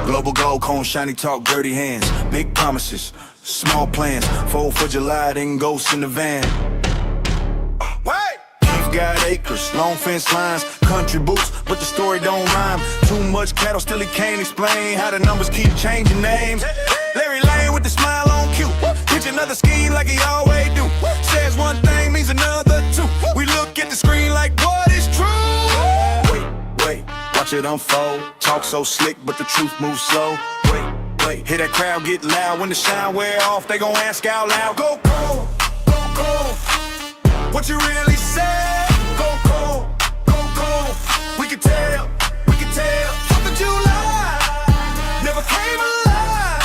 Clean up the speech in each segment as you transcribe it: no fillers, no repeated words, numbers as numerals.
Global gold cone, shiny talk, dirty hands. Big promises, small plans. 4th for July, then ghosts in the van. Keith got acres, long fence lines, country boots, but the story don't rhyme. Too much cattle, still he can't explain how the numbers keep changing names. Larry Lane with the smile on cue. Pitch another scheme like he always do. Says one thing, means another two. We look at the screen like what is true. Wait, watch it unfold. Talk so slick, but the truth moves slow. Wait, hear that crowd get loud. When the shine wear off, they gon' ask out loud. Go cold, go cold. What you really said? Go cold, go cold. We can tell, we can tell. 4th of July never came alive.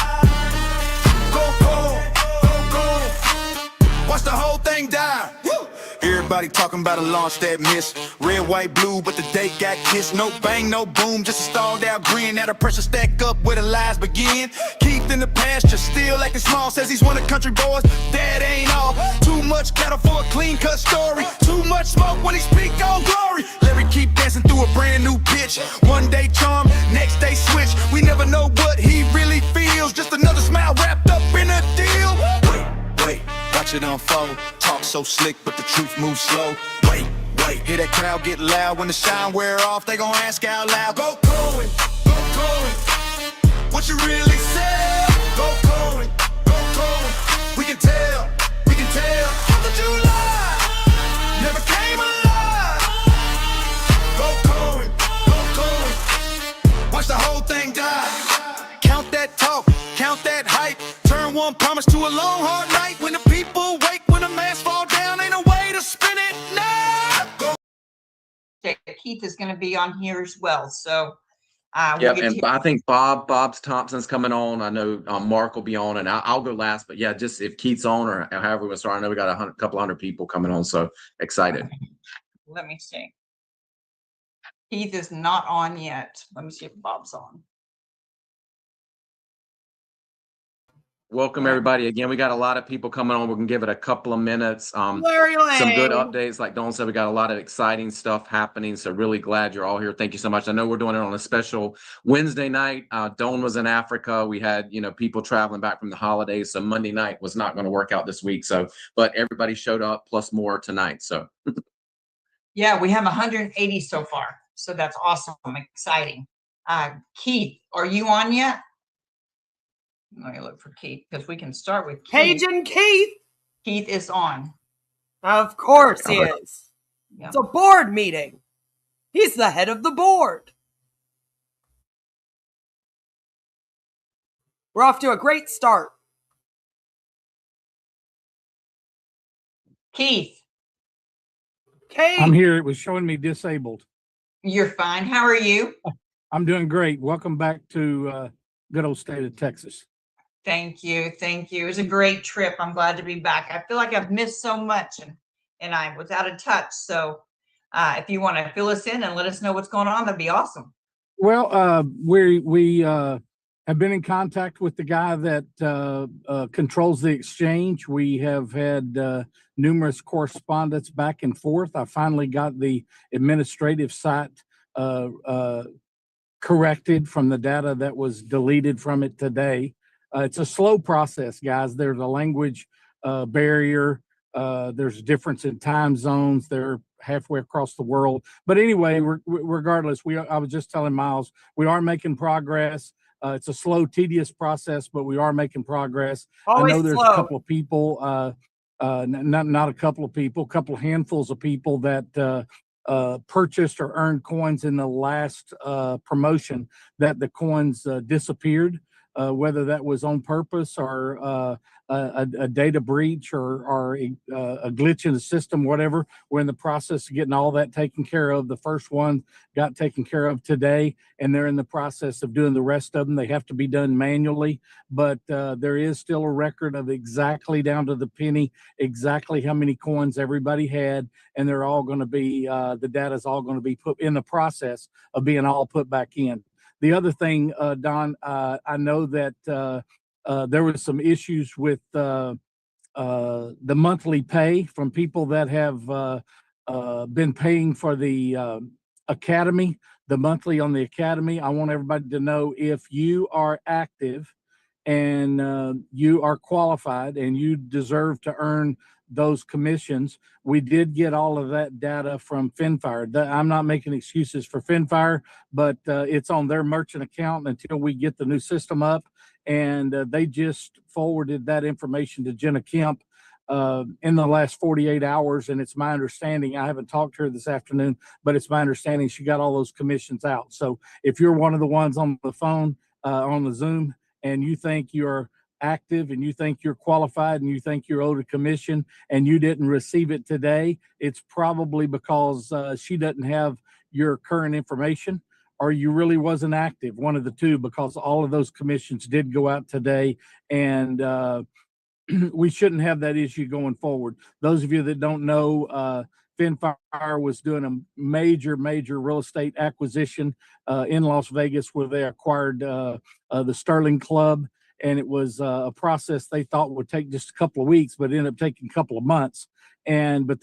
Go cold, go cold. Watch the whole thing die. Everybody talking about a launch that missed. Red, white, blue, but the date got kissed. No bang, no boom, just a stalled out grin. Now the pressure stack up where the lies begin. Keith in the pasture, still acting small. Says he's one of the country boys, that ain't all. Too much cattle for a clean cut story. Too much smoke when he speak on glory. Larry keep dancing through a brand new pitch. One day charm, next day switch. We never know what he really feels. Just another smile wrapped up in a deal. Wait, watch it unfold. Talk so slick, but the truth moves slow. Wait, hear that crowd get loud. When the shine wear off, they gon' ask out loud. Go Cohen, go Cohen. What you really said? Go Cohen, go Cohen. We can tell, we can tell. 4th of July never came alive. Go Cohen, go Cohen. Watch the whole thing die. Count that talk, count that hype. Turn one promise to a long hard night. When the people wake, when the masks fall down, ain't no way to spin it now. Go. Keith is going to be on here as well, so yeah, and I think Bob Thompson's coming on. I know Mark will be on, and I'll go last. But yeah, just if Keith's on or however we start, I know we got a couple hundred people coming on, so excited. Let me see. Keith is not on yet. Let me see if Bob's on. Welcome everybody. Again, we got a lot of people coming on. We can give it a couple of minutes. Larry Lane. Some good updates. Like Dawn said, we got a lot of exciting stuff happening. So really glad you're all here. Thank you so much. I know we're doing it on a special Wednesday night. Dawn was in Africa. We had, people traveling back from the holidays. So Monday night was not going to work out this week. So, but everybody showed up plus more tonight. So yeah, we have 180 so far. So that's awesome. Exciting. Keith, are you on yet? Let me look for Keith because we can start with Keith. Cajun Keith. Keith is on. Of course he is. Yep. It's a board meeting. He's the head of the board. We're off to a great start. Keith. Keith. I'm here. It was showing me disabled. You're fine. How are you? I'm doing great. Welcome back to good old state of Texas. Thank you. Thank you. It was a great trip. I'm glad to be back. I feel like I've missed so much and I was out of touch. So if you want to fill us in and let us know what's going on, that'd be awesome. Well, we have been in contact with the guy that controls the exchange. We have had numerous correspondence back and forth. I finally got the administrative site corrected from the data that was deleted from it today. It's a slow process, guys. There's a language barrier. There's a difference in time zones. They're halfway across the world. But anyway, regardless, I was just telling Miles, we are making progress. It's a slow, tedious process, but we are making progress. Always I know there's slow. a couple of people, not a couple of people, a couple of handfuls of people that purchased or earned coins in the last promotion that the coins disappeared. Whether that was on purpose or a data breach or a glitch in the system, whatever. We're in the process of getting all that taken care of. The first one got taken care of today, and they're in the process of doing the rest of them. They have to be done manually, but there is still a record of exactly down to the penny, exactly how many coins everybody had, and they're all going to be, the data is all going to be put in the process of being all put back in. The other thing, Don, I know that there was some issues with the monthly pay from people that have been paying for the Academy, the monthly on the Academy. I want everybody to know if you are active and you are qualified and you deserve to earn those commissions. We did get all of that data from Finfire. I'm not making excuses for Finfire, but it's on their merchant account until we get the new system up. And they just forwarded that information to Jenna Kemp in the last 48 hours. And it's my understanding, I haven't talked to her this afternoon, but it's my understanding she got all those commissions out. So if you're one of the ones on the phone, on the Zoom, and you think you're active and you think you're qualified and you think you're owed a commission and you didn't receive it today, it's probably because she doesn't have your current information, or you really wasn't active, one of the two, because all of those commissions did go out today. And we shouldn't have that issue going forward. Those of you that don't know, Finfire was doing a major real estate acquisition in Las Vegas, where they acquired the Sterling Club, and it was a process they thought would take just a couple of weeks, but ended up taking a couple of months. But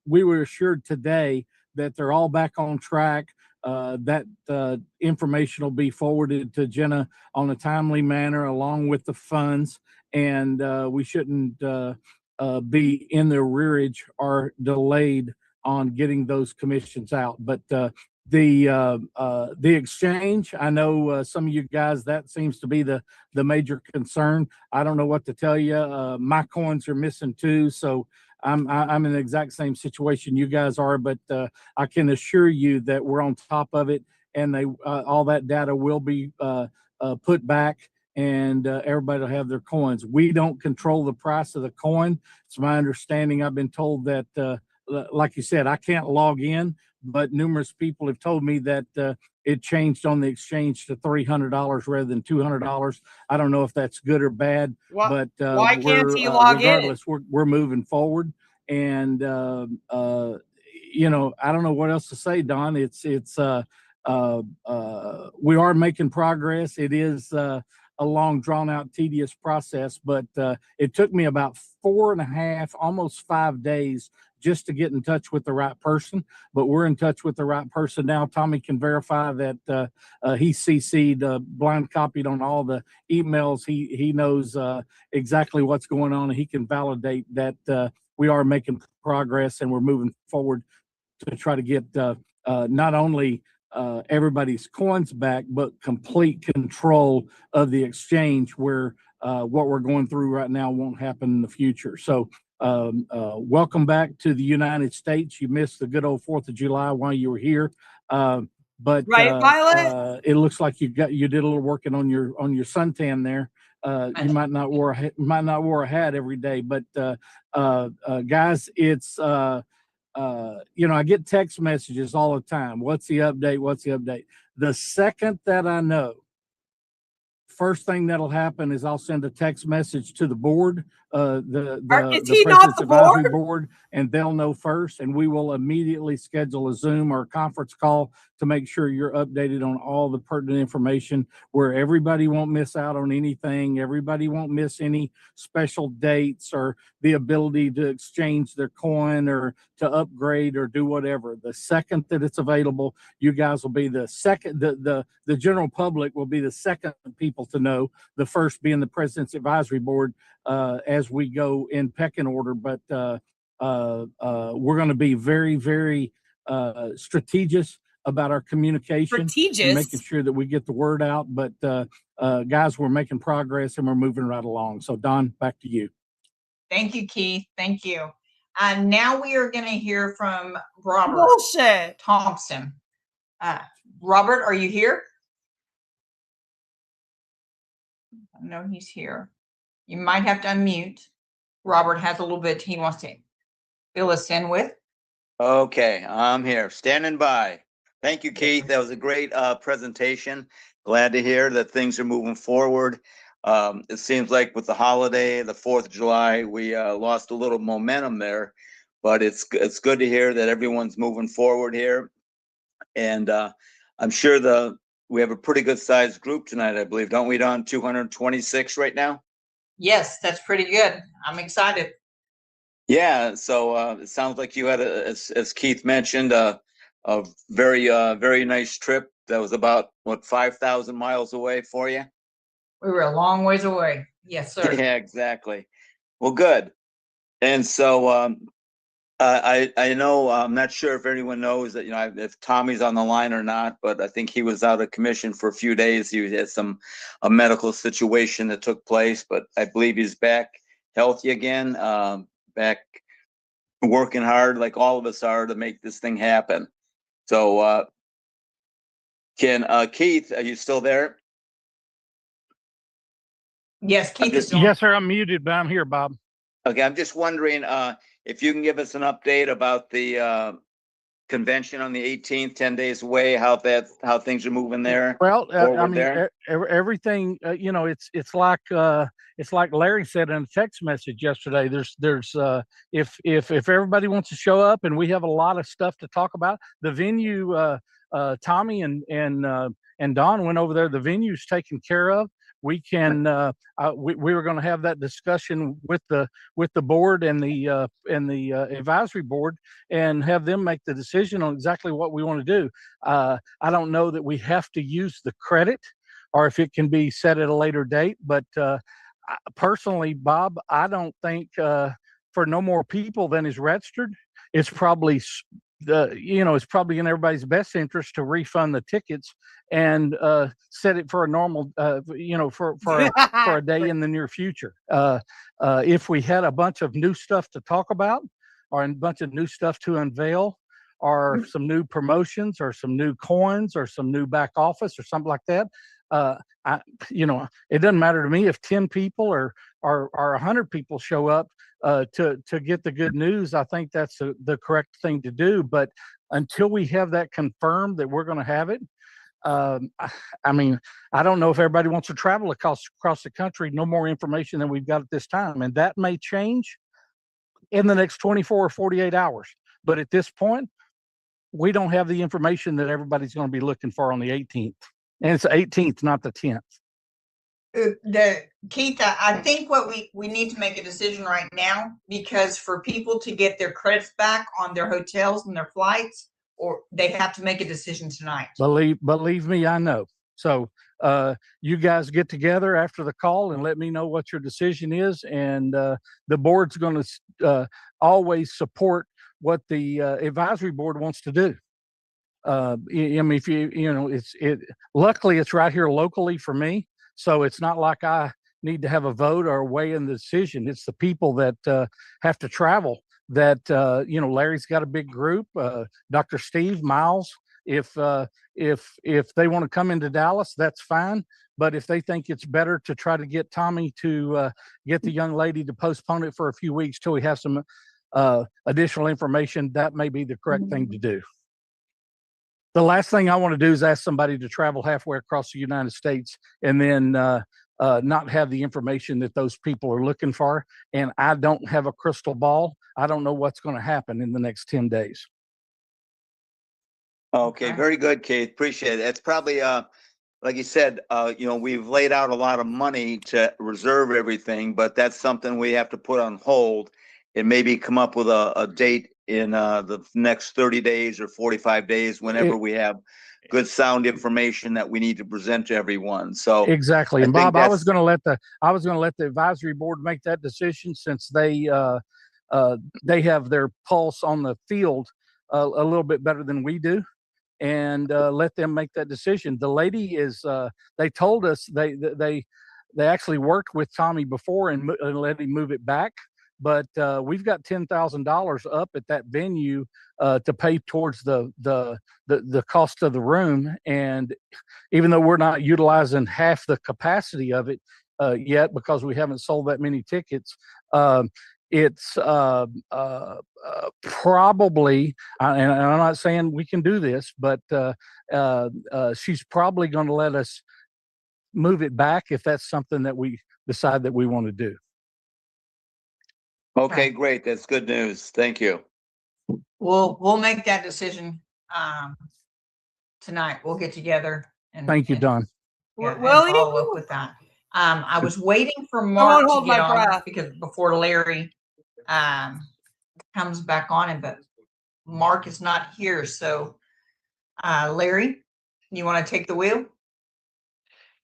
we were assured today that they're all back on track. That information will be forwarded to Jenna on a timely manner, along with the funds, and we shouldn't be in the rearage or delayed on getting those commissions out. But the exchange, I know some of you guys, that seems to be the major concern. I don't know what to tell you. My coins are missing too, so I'm in the exact same situation you guys are, but I can assure you that we're on top of it, and all that data will be put back, and everybody will have their coins. We don't control the price of the coin. It's my understanding. I've been told that, like you said, I can't log in, but numerous people have told me that it changed on the exchange to $300 rather than $200. I don't know if that's good or bad, but why can't he log regardless, in? we're moving forward. And you know, I don't know what else to say, Don. We are making progress. It is a long, drawn out, tedious process, but it took me about 4.5, almost 5 days just to get in touch with the right person. But we're in touch with the right person now. Tommy can verify that he CC'd, blind copied on all the emails. He knows exactly what's going on, and he can validate that we are making progress and we're moving forward to try to get not only everybody's coins back, but complete control of the exchange, where what we're going through right now won't happen in the future. So welcome back to the United States. You missed the good old 4th of July while you were here. But right, Violet? It looks like you did a little working on your suntan there. You might not wear a hat every day, but guys, it's you know, I get text messages all the time. What's the update? What's the update? The second that I know, first thing that'll happen is I'll send a text message to the board, the President's Advisory Board, and they'll know first, and we will immediately schedule a Zoom or a conference call to make sure you're updated on all the pertinent information, where everybody won't miss out on anything. Everybody won't miss any special dates or the ability to exchange their coin or to upgrade or do whatever. The second that it's available, you guys will be the second, the general public will be the second people to know, the first being the President's Advisory Board as we go in pecking order. But we're going to be very strategic about our communication and making sure that we get the word out. But guys, we're making progress and we're moving right along. So Don, back to you. Thank you, Keith. Thank you. Now we are going to hear from Robert Thompson. Robert, are you here? I know he's here. You might have to unmute. Robert has a little bit he wants to fill us in with. Okay, I'm here, standing by. Thank you, Keith. That was a great presentation. Glad to hear that things are moving forward. It seems like with the holiday, the 4th of July, we lost a little momentum there, but it's good to hear that everyone's moving forward here. And I'm sure we have a pretty good sized group tonight, I believe, don't we, Don? 226 right now? Yes, that's pretty good. I'm excited. Yeah, so it sounds like you had, as Keith mentioned, a very nice trip. That was about, what, 5,000 miles away for you? We were a long ways away. Yes, sir. Yeah, exactly. Well, good. And so, I know, I'm not sure if anyone knows that, if Tommy's on the line or not, but I think he was out of commission for a few days. He had a medical situation that took place, but I believe he's back healthy again, back working hard like all of us are to make this thing happen. So, Keith, are you still there? Yes, Keith just- is doing. Yes, sir. I'm muted, but I'm here, Bob. Okay, I'm just wondering, if you can give us an update about the, convention on the 18th, 10 days away, how things are moving there. Well, I Forward mean, there. everything, it's like Larry said in a text message yesterday. There's if everybody wants to show up, and we have a lot of stuff to talk about, the venue, Tommy and Don went over there. The venue's taken care of. We can, we were going to have that discussion with the board and the advisory board, and have them make the decision on exactly what we want to do. I don't know that we have to use the credit, or if it can be set at a later date. But personally, Bob, I don't think for no more people than is registered, it's probably it's probably in everybody's best interest to refund the tickets and set it for a normal, for a day in the near future. If we had a bunch of new stuff to talk about, or a bunch of new stuff to unveil, or some new promotions, or some new coins, or some new back office, or something like that, it doesn't matter to me if 10 people or 100 people show up to get the good news. I think that's the correct thing to do. But until we have that confirmed that we're going to have it, I mean, I don't know if everybody wants to travel across the country. No more information than we've got at this time, and that may change in the next 24 or 48 hours. But at this point, we don't have the information that everybody's going to be looking for on the 18th, and it's the 18th, not the 10th. Keith, I think what we need to make a decision right now, because for people to get their credits back on their hotels and their flights, or they have to make a decision tonight. Believe me, I know. So you guys get together after the call and let me know what your decision is, and the board's going to always support what the advisory board wants to do. I mean, if luckily it's right here locally for me, so it's not like I need to have a vote or weigh in the decision. It's the people that have to travel. That Larry's got a big group. Dr. Steve, Miles. If they want to come into Dallas, that's fine. But if they think it's better to try to get Tommy to get the young lady to postpone it for a few weeks till we have some additional information, that may be the correct thing to do. The last thing I want to do is ask somebody to travel halfway across the United States and then not have the information that those people are looking for. And I don't have a crystal ball. I don't know what's going to happen in the next 10 days. Okay, very good, Keith. Appreciate it. It's probably, like you said, we've laid out a lot of money to reserve everything, but that's something we have to put on hold and maybe come up with a date in the next 30 days or 45 days, whenever we have good sound information that we need to present to everyone. So exactly. And Bob, I was going to let the advisory board make that decision, since they have their pulse on the field a little bit better than we do, and let them make that decision. The lady is, they told us they actually worked with Tommy before and let him move it back. But we've got $10,000 up at that venue to pay towards the cost of the room, and even though we're not utilizing half the capacity of it yet, because we haven't sold that many tickets, it's probably, and I'm not saying we can do this, but she's probably going to let us move it back if that's something that we decide that we want to do. Okay, great. That's good news. Thank you. We'll make that decision tonight. We'll get together and Thank you, Don. and Willie? follow up with that. I was waiting for Mark to get on, because before Larry comes back on, but Mark is not here. So Larry, you want to take the wheel?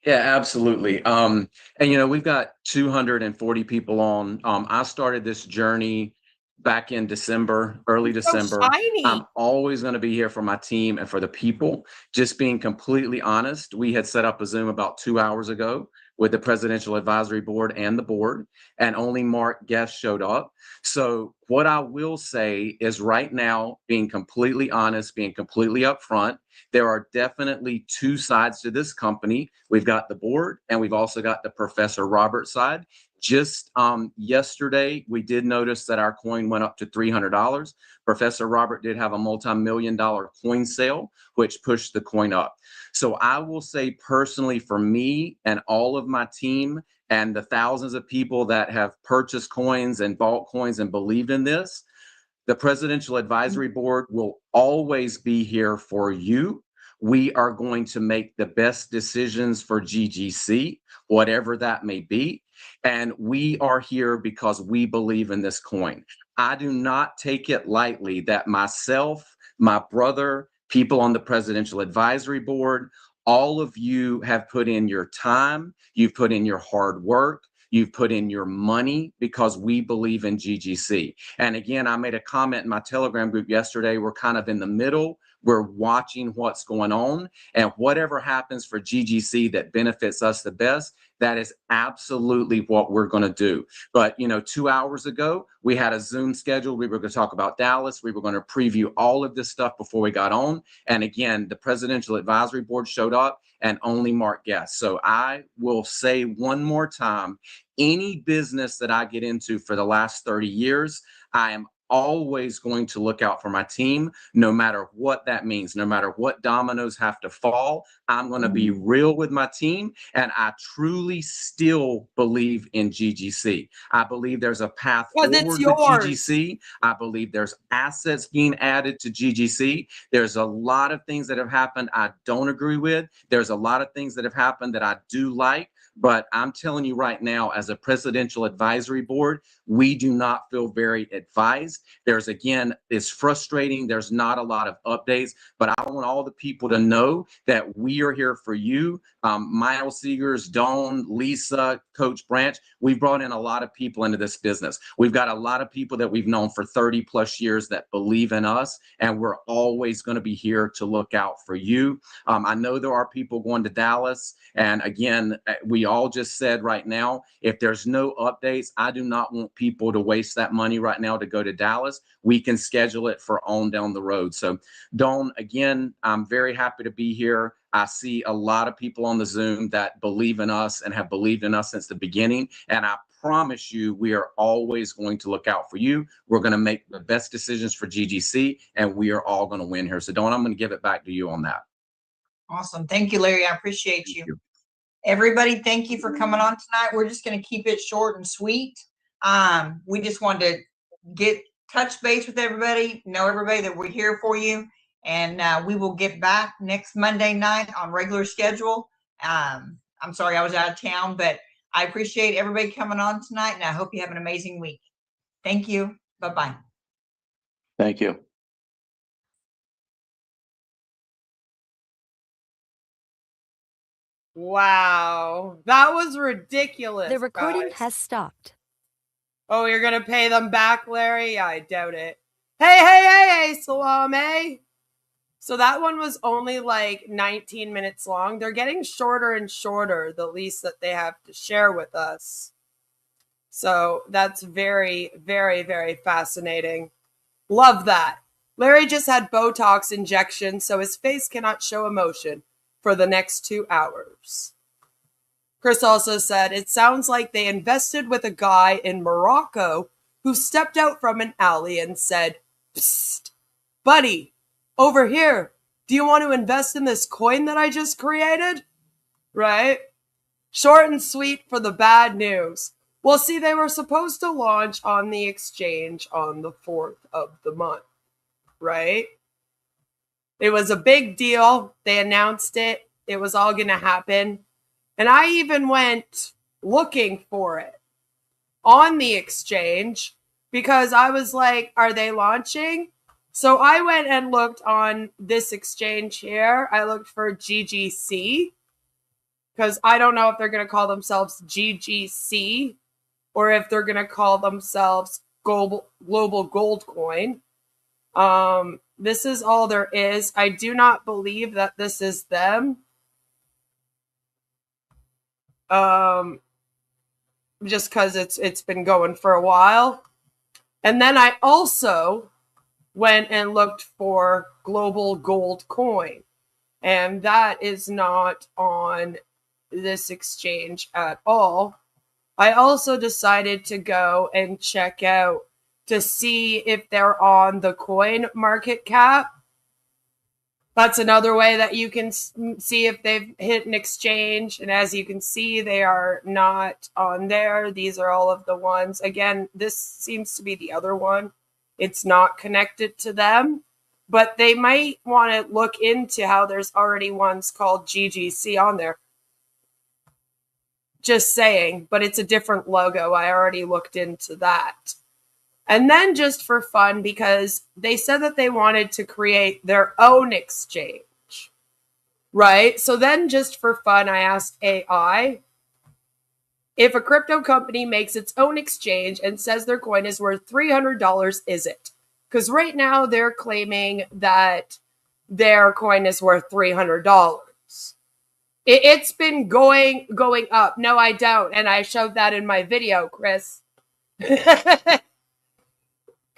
Yeah, absolutely. And we've got 240 people on. I started this journey back in December, early So December. shiny. I'm always going to be here for my team and for the people. Just being completely honest, we had set up a Zoom about 2 hours ago with the Presidential Advisory Board and the board, and only Mark Guest showed up. So what I will say is right now, being completely honest, being completely upfront, there are definitely two sides to this company. We've got the board and we've also got the Professor Robert side. Just yesterday, we did notice that our coin went up to $300. Professor Robert did have a multi-million-dollar coin sale, which pushed the coin up. So I will say personally, for me and all of my team and the thousands of people that have purchased coins and bought coins and believed in this, the Presidential Advisory Board will always be here for you. We are going to make the best decisions for GGC, whatever that may be. And we are here because we believe in this coin. I do not take it lightly that myself, my brother, people on the Presidential Advisory Board, all of you have put in your time, you've put in your hard work, you've put in your money because we believe in GGC. And again, I made a comment in my Telegram group yesterday. We're kind of in the middle. We're watching what's going on, and whatever happens for GGC that benefits us the best, that is absolutely what we're going to do. But 2 hours ago, we had a Zoom schedule. We were going to talk about Dallas. We were going to preview all of this stuff before we got on. And again, the Presidential Advisory Board showed up and only Mark Guest. So I will say one more time, any business that I get into for the last 30 years, I am always going to look out for my team, no matter what that means, no matter what dominoes have to fall. I'm going to be real with my team, and I truly still believe in GGC. I believe there's a path Because forward it's with yours. GGC. I believe there's assets being added to GGC. There's a lot of things that have happened I don't agree with. There's a lot of things that have happened that I do like. But I'm telling you right now, as a Presidential Advisory Board, we do not feel very advised. It's frustrating. There's not a lot of updates, but I want all the people to know that we are here for you. Miles Seegers, Dawn, Lisa, Coach Branch, we've brought in a lot of people into this business. We've got a lot of people that we've known for 30 plus years that believe in us, and we're always going to be here to look out for you. I know there are people going to Dallas, and again, we all just said right now, if there's no updates, I do not want people to waste that money right now to go to Dallas. We can schedule it for on down the road. So, Dawn, again, I'm very happy to be here. I see a lot of people on the Zoom that believe in us and have believed in us since the beginning. And I promise you, we are always going to look out for you. We're going to make the best decisions for GGC, and we are all going to win here. So, Dawn, I'm going to give it back to you on that. Awesome. Thank you, Larry. I appreciate Thank you. you. Everybody, thank you for coming on tonight. We're just going to keep it short and sweet. We just wanted to touch base with everybody, know everybody that we're here for you. And we will get back next Monday night on regular schedule. I'm sorry I was out of town, but I appreciate everybody coming on tonight, and I hope you have an amazing week. Thank you. Bye-bye. Thank you. Wow. That was ridiculous. The recording guys. has stopped. Oh, you're going to pay them back, Larry? I doubt it. Hey, Salame. So that one was only like 19 minutes long. They're getting shorter and shorter, the least that they have to share with us. So that's very, very, very fascinating. Love that. Larry just had Botox injection, so his face cannot show emotion for the next 2 hours. Chris also said, it sounds like they invested with a guy in Morocco who stepped out from an alley and said, "Psst, buddy, over here, do you want to invest in this coin that I just created?" Right? Short and sweet for the bad news. Well, see, they were supposed to launch on the exchange on the 4th of the month, right? It was a big deal. They announced it. It was all going to happen. And I even went looking for it on the exchange because I was like, are they launching? So I went and looked on this exchange here. I looked for GGC because I don't know if they're going to call themselves GGC or if they're going to call themselves Global Gold Coin. This is all there is. I do not believe that this is them. Just because it's been going for a while. And then I also went and looked for Global Gold Coin, and that is not on this exchange at all. I also decided to go and check out to see if they're on the coin market cap. That's another way that you can see if they've hit an exchange. And as you can see, they are not on there. These are all of the ones. Again, this seems to be the other one. It's not connected to them, but they might want to look into how there's already ones called GGC on there. Just saying, but it's a different logo. I already looked into that. And then just for fun, because they said that they wanted to create their own exchange, right? So then just for fun, I asked AI, if a crypto company makes its own exchange and says their coin is worth $300, is it? Because right now they're claiming that their coin is worth $300. It's been going up. No, I don't. And I showed that in my video, Chris.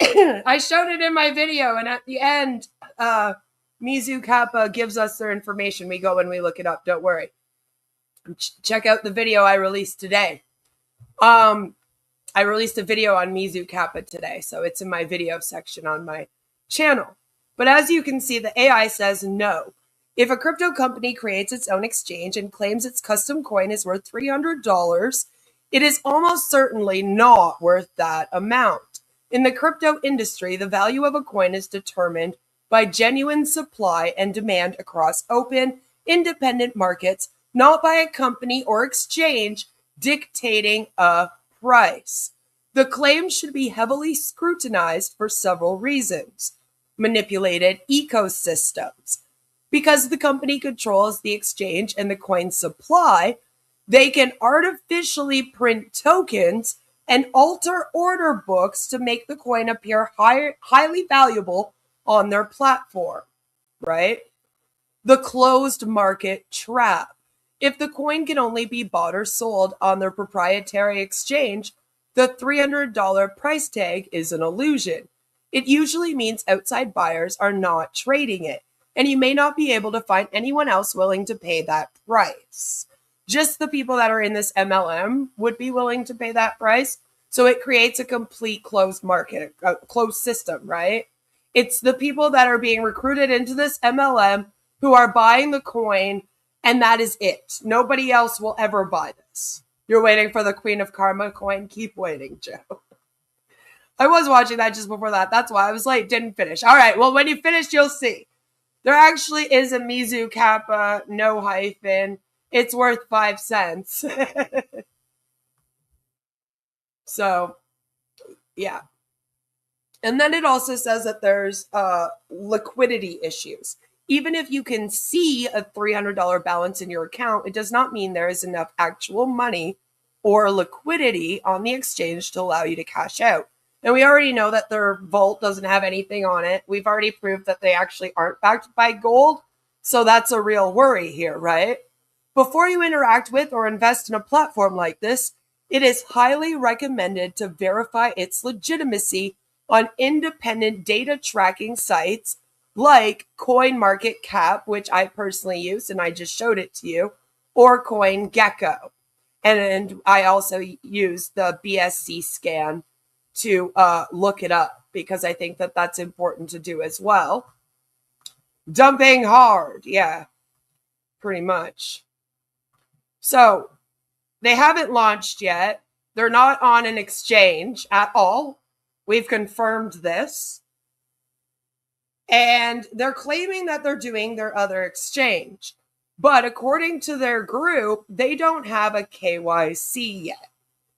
I showed it in my video, and at the end, Mizu Kappa gives us their information. We go and we look it up. Don't worry. Check out the video I released today. I released a video on Mizu Kappa today, so it's in my video section on my channel. But as you can see, the AI says no. If a crypto company creates its own exchange and claims its custom coin is worth $300, it is almost certainly not worth that amount. In the crypto industry, the value of a coin is determined by genuine supply and demand across open, independent markets, not by a company or exchange dictating a price. The claim should be heavily scrutinized for several reasons. Manipulated ecosystems. Because the company controls the exchange and the coin supply, they can artificially print tokens and alter order books to make the coin appear highly valuable on their platform, right? The closed market trap. If the coin can only be bought or sold on their proprietary exchange, the $300 price tag is an illusion. It usually means outside buyers are not trading it, and you may not be able to find anyone else willing to pay that price. Just the people that are in this MLM would be willing to pay that price. So it creates a complete closed market, a closed system, right? It's the people that are being recruited into this MLM who are buying the coin, and that is it. Nobody else will ever buy this. You're waiting for the Queen of Karma coin? Keep waiting, Joe. I was watching that just before that. That's why I was late, didn't finish. All right, well, when you finish, you'll see. There actually is a Mizu Kappa, no hyphen. It's worth 5 cents. So, yeah. And then it also says that there's liquidity issues. Even if you can see a $300 balance in your account, it does not mean there is enough actual money or liquidity on the exchange to allow you to cash out. And we already know that their vault doesn't have anything on it. We've already proved that they actually aren't backed by gold. So that's a real worry here, right? Before you interact with or invest in a platform like this, it is highly recommended to verify its legitimacy on independent data tracking sites like CoinMarketCap, which I personally use and I just showed it to you, or CoinGecko. And I also use the BSC scan to look it up because I think that that's important to do as well. Dumping hard, yeah, pretty much. So they haven't launched yet. They're not on an exchange at all. We've confirmed this. And they're claiming that they're doing their other exchange. But according to their group, they don't have a KYC yet.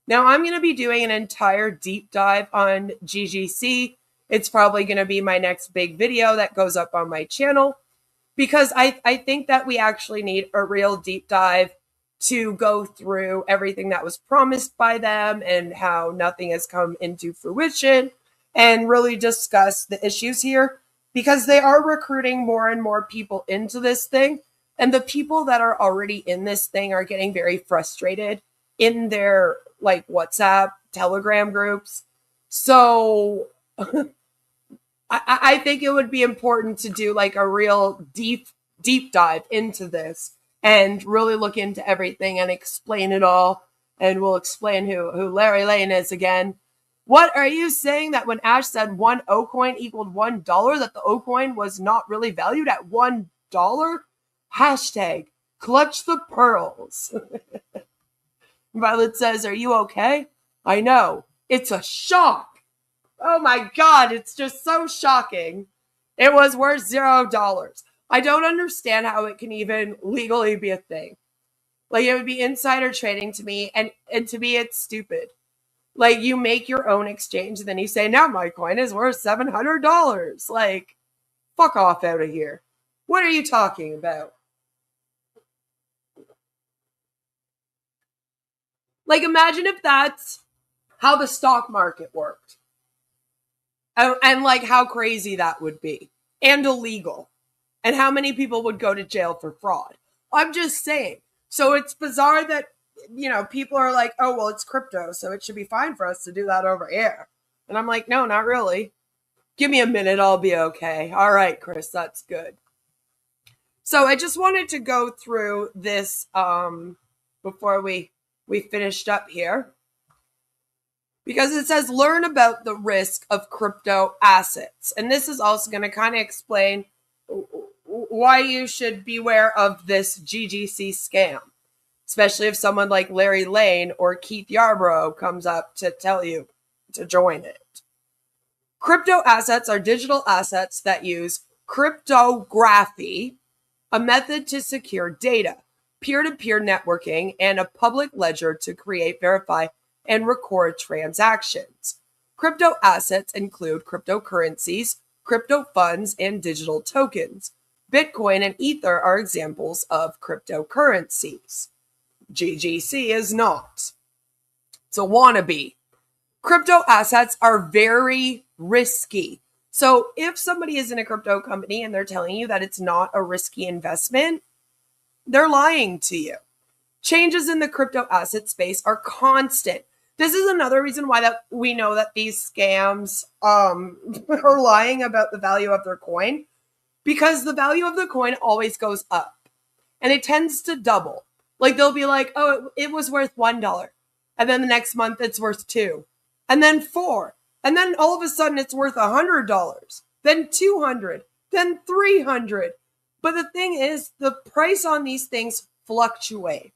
Now, I'm going to be doing an entire deep dive on GGC It's probably going to be my next big video that goes up on my channel, because I think that we actually need a real deep dive to go through everything that was promised by them and how nothing has come into fruition, and really discuss the issues here, because they are recruiting more and more people into this thing. And the people that are already in this thing are getting very frustrated in their like WhatsApp, Telegram groups. So I think it would be important to do like a real deep dive into this and really look into everything and explain it all. And we'll explain who Larry Lane is again. What are you saying, that when Ash said one O coin equaled $1, that the O coin was not really valued at $1? Hashtag clutch the pearls. Violet says, are you okay? I know. It's a shock. Oh my God, it's just so shocking. It was worth $0. I don't understand how it can even legally be a thing. Like, it would be insider trading to me, and to me, it's stupid. Like, you make your own exchange, and then you say, now my coin is worth $700. Like, fuck off out of here. What are you talking about? Like, imagine if that's how the stock market worked. And like how crazy that would be. And illegal. And how many people would go to jail for fraud. I'm just saying. So it's bizarre that, you know, people are like, oh, well, it's crypto, so it should be fine for us to do that over here. And I'm like, no, not really. Give me a minute, I'll be okay. All right, Chris, that's good. So I just wanted to go through this before we finished up here, because it says learn about the risk of crypto assets. And this is also going to kind of explain why you should beware of this GGC scam, especially if someone like Larry Lane or Keith Yarbrough comes up to tell you to join it. Crypto assets are digital assets that use cryptography, a method to secure data, peer-to-peer networking, and a public ledger to create, verify, and record transactions. Crypto assets include cryptocurrencies, crypto funds, and digital tokens. Bitcoin and Ether are examples of cryptocurrencies. GGC is not. It's a wannabe. Crypto assets are very risky. So if somebody is in a crypto company and they're telling you that it's not a risky investment, they're lying to you. Changes in the crypto asset space are constant. This is another reason why that we know that these scams are lying about the value of their coin, because the value of the coin always goes up and it tends to double. Like, they'll be like, oh, it was worth $1. And then the next month it's worth $2. And then $4. And then all of a sudden it's worth $100. Then $200. Then $300. But the thing is, the price on these things fluctuate.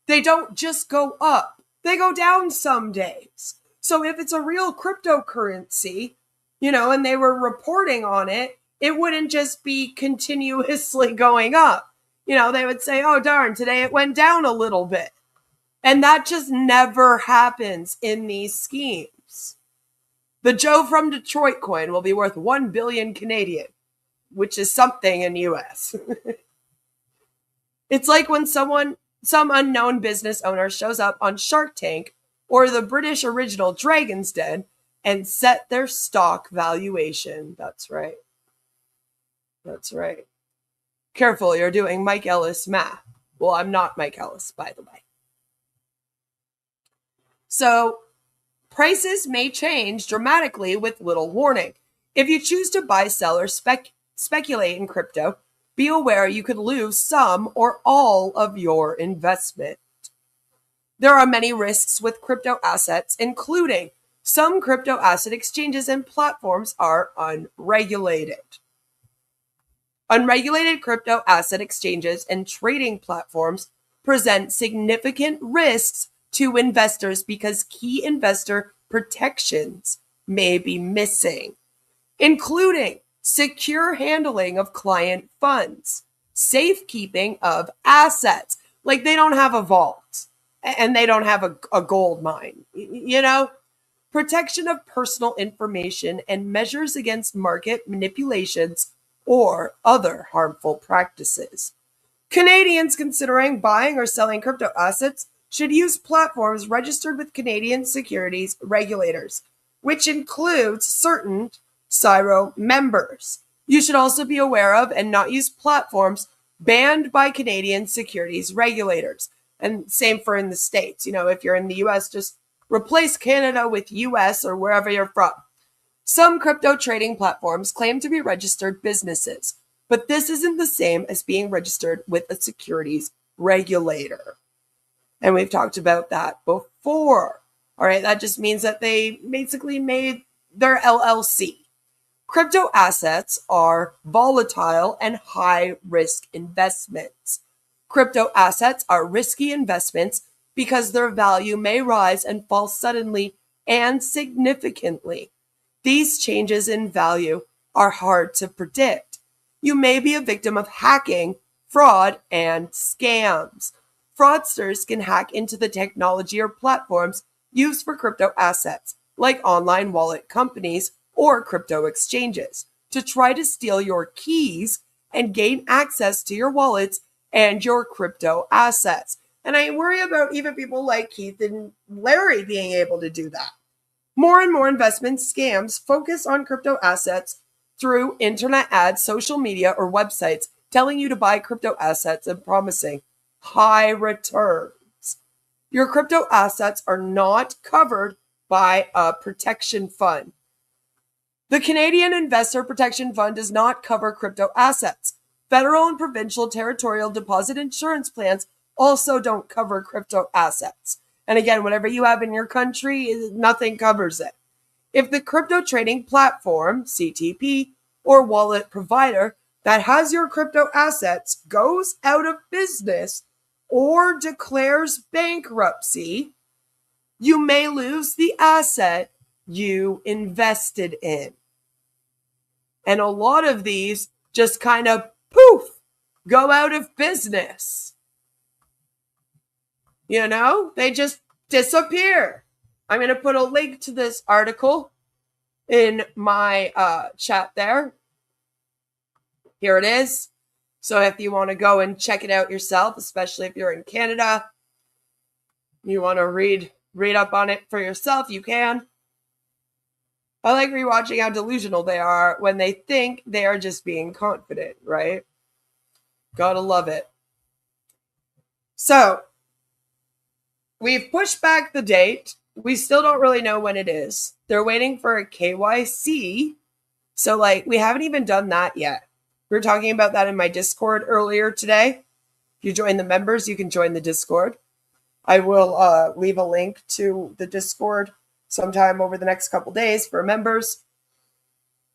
They don't just go up. They go down some days. So if it's a real cryptocurrency, you know, and they were reporting on it, it wouldn't just be continuously going up. You know, they would say, oh, darn, today it went down a little bit. And that just never happens in these schemes. The Joe from Detroit coin will be worth 1 billion Canadian, which is something in US. It's like when some unknown business owner shows up on Shark Tank or the British original Dragon's Den and set their stock valuation. That's right. That's right. Careful, you're doing Mike Ellis math. Well, I'm not Mike Ellis, by the way. So, prices may change dramatically with little warning. If you choose to buy, sell, or speculate in crypto, be aware you could lose some or all of your investment. There are many risks with crypto assets, including some crypto asset exchanges and platforms are unregulated. Unregulated crypto asset exchanges and trading platforms present significant risks to investors because key investor protections may be missing, including secure handling of client funds, safekeeping of assets. Like, they don't have a vault and they don't have a gold mine, you know? protection of personal information, and measures against market manipulations or other harmful practices. Canadians considering buying or selling crypto assets should use platforms registered with Canadian securities regulators, which includes certain CSIRO members. You should also be aware of and not use platforms banned by Canadian securities regulators. And same for in the States. You know, if you're in the US, just replace Canada with US or wherever you're from. Some crypto trading platforms claim to be registered businesses, but this isn't the same as being registered with a securities regulator. And we've talked about that before. All right, that just means that they basically made their LLC. Crypto assets are volatile and high-risk investments. Crypto assets are risky investments because their value may rise and fall suddenly and significantly. These changes in value are hard to predict. You may be a victim of hacking, fraud, and scams. Fraudsters can hack into the technology or platforms used for crypto assets, like online wallet companies or crypto exchanges, to try to steal your keys and gain access to your wallets and your crypto assets. And I worry about even people like Keith and Larry being able to do that. More and more investment scams focus on crypto assets through internet ads, social media, or websites telling you to buy crypto assets and promising high returns. Your crypto assets are not covered by a protection fund. The Canadian Investor Protection Fund does not cover crypto assets. Federal and provincial territorial deposit insurance plans also don't cover crypto assets. And again, whatever you have in your country, nothing covers it. If the crypto trading platform, CTP, or wallet provider that has your crypto assets goes out of business or declares bankruptcy, you may lose the asset you invested in. And a lot of these just kind of poof, go out of business. You know, they just disappear. I'm going to put a link to this article in my chat there. Here it is. So if you want to go and check it out yourself, especially if you're in Canada, you want to read up on it for yourself, you can. I like rewatching how delusional they are when they think they are just being confident, right? Gotta love it. So, we've pushed back the date. We still don't really know when it is. They're waiting for a KYC. So, we haven't even done that yet. We were talking about that in my Discord earlier today. If you join the members, you can join the Discord. I will leave a link to the Discord sometime over the next couple days for members.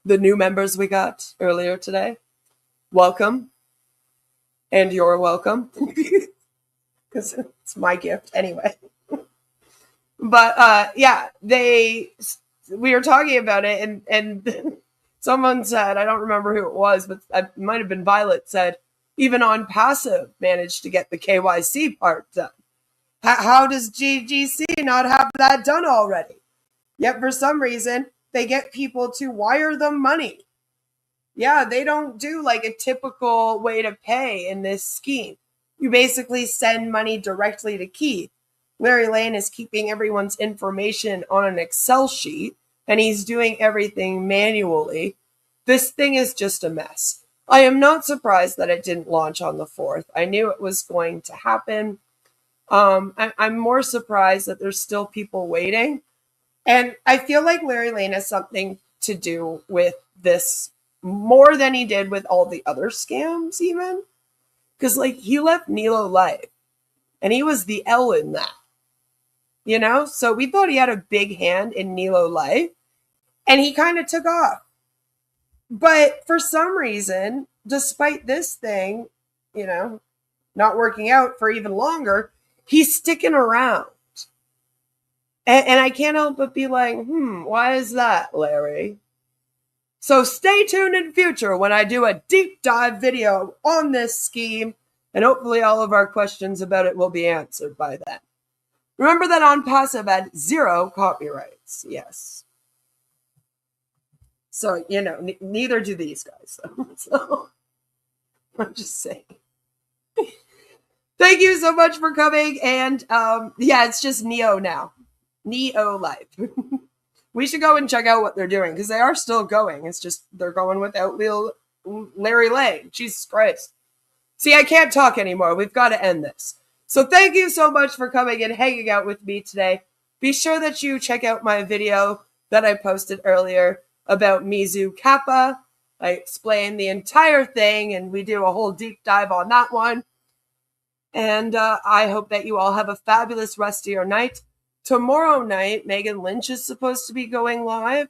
The new members we got earlier today. Welcome. And you're welcome. Because it's my gift anyway. But yeah, we were talking about it and someone said, I don't remember who it was, but it might have been Violet, said, even on passive managed to get the KYC part done. How does GGC not have that done already? Yet for some reason, they get people to wire them money. Yeah, they don't do a typical way to pay in this scheme. You basically send money directly to Keith. Larry Lane is keeping everyone's information on an Excel sheet, and he's doing everything manually. This thing is just a mess. I am not surprised that it didn't launch on the 4th. I knew it was going to happen. I'm more surprised that there's still people waiting. And I feel like Larry Lane has something to do with this more than he did with all the other scams even. Because he left Nilo Life and he was the L in that. You know? So we thought he had a big hand in Nilo Life and he kind of took off. But for some reason, despite this thing, not working out for even longer, he's sticking around. And I can't help but be like, why is that, Larry? So stay tuned in future when I do a deep dive video on this scheme, and hopefully all of our questions about it will be answered by then. Remember that On Passive had 0 copyrights. Yes. So, you know, neither do these guys. So, I'm just saying. Thank you so much for coming. And yeah, it's just Neo now. Neo Life. We should go and check out what they're doing because they are still going. It's just they're going without Larry Lang. Jesus Christ. See, I can't talk anymore. We've got to end this. So thank you so much for coming and hanging out with me today. Be sure that you check out my video that I posted earlier about Mizu Kappa. I explain the entire thing and we do a whole deep dive on that one. And I hope that you all have a fabulous rest of your night. Tomorrow night, Megan Lynch is supposed to be going live.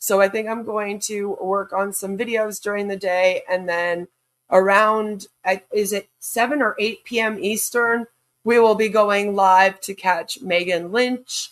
So I think I'm going to work on some videos during the day. And then around, is it 7 or 8 p.m. Eastern, we will be going live to catch Megan Lynch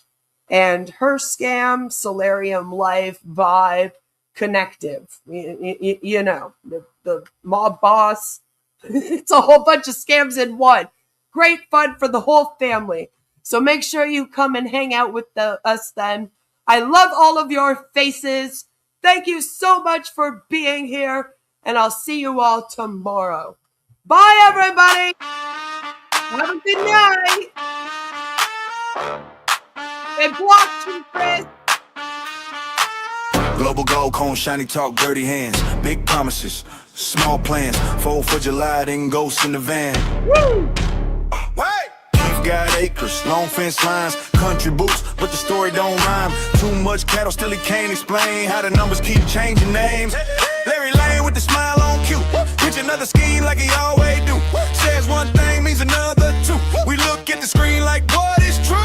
and her scam, Solarium Life, Vibe, Connective. You know, the mob boss. It's a whole bunch of scams in one. Great fun for the whole family. So make sure you come and hang out with us then. I love all of your faces. Thank you so much for being here. And I'll see you all tomorrow. Bye, everybody. Have a good night. And watch Chris. Global gold cone, shiny talk, dirty hands. Big promises, small plans. 4th of July, then ghosts in the van. Woo! Hey! Keith got acres, long fence lines, country boots, but the story don't rhyme. Too much cattle, still he can't explain how the numbers keep changing names. Larry Lane with the smile on cue. Pitch another scheme like he always do. Says one thing, means another two. We look at the screen like what is true?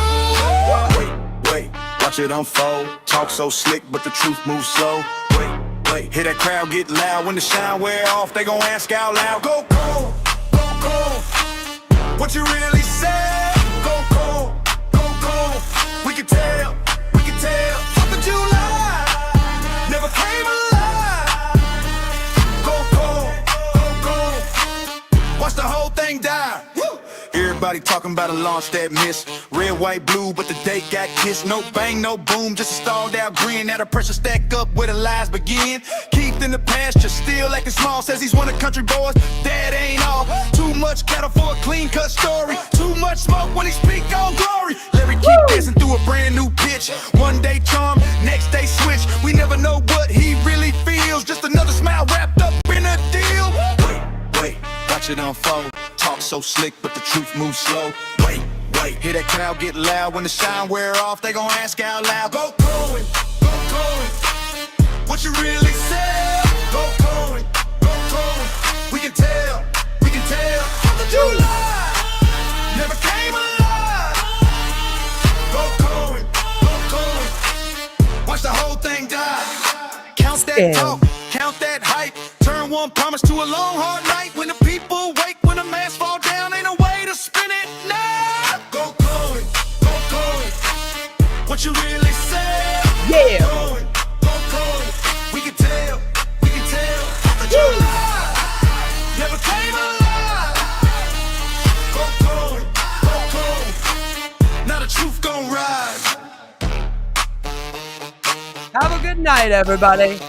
Wait, watch it unfold. Talk so slick, but the truth moves slow. Wait, hear that crowd get loud. When the shine wear off, they gon' ask out loud. Go cold, go cold. What you really said? Go cold, go cold. We can tell, we can tell. 4th of July never came alive. Go cold, go cold. Watch the whole thing die. Woo! Everybody talking about a launch that missed. Red, white, blue, but the date got kissed. No bang, no boom, just a stalled out grin. Now the pressure stack up where the lies begin. Keith in the pasture, still acting small. Says he's one of the country boys, that ain't all. Too much cattle for a clean cut story. Too much smoke when he speak on glory. Larry keep dancing through a brand new pitch. One day charm, next day switch. We never know what he really feels. Just another smile wrapped up in a deal. Wait, watch it unfold. Talk so slick, but the truth moves slow. Wait, hear that crowd get loud. When the shine wear off, they gon' ask out loud. Go Cohen, go Cohen. What you really said? Go Cohen, go Cohen. We can tell, we can tell. 4th of July never came alive. Go Cohen, go Cohen. Watch the whole thing die. Count that talk, count that hype. Turn one promise to a long hard night. When the people wake, when the mask fall down, ain't no way to spin it now. Go Cohen, go Cohen. What you really said? Yeah. Go Cohen, go Cohen. We can tell, we can tell. 4th of July never came alive. Go Cohen, go Cohen. Now the truth gon' rise. Have a good night, everybody.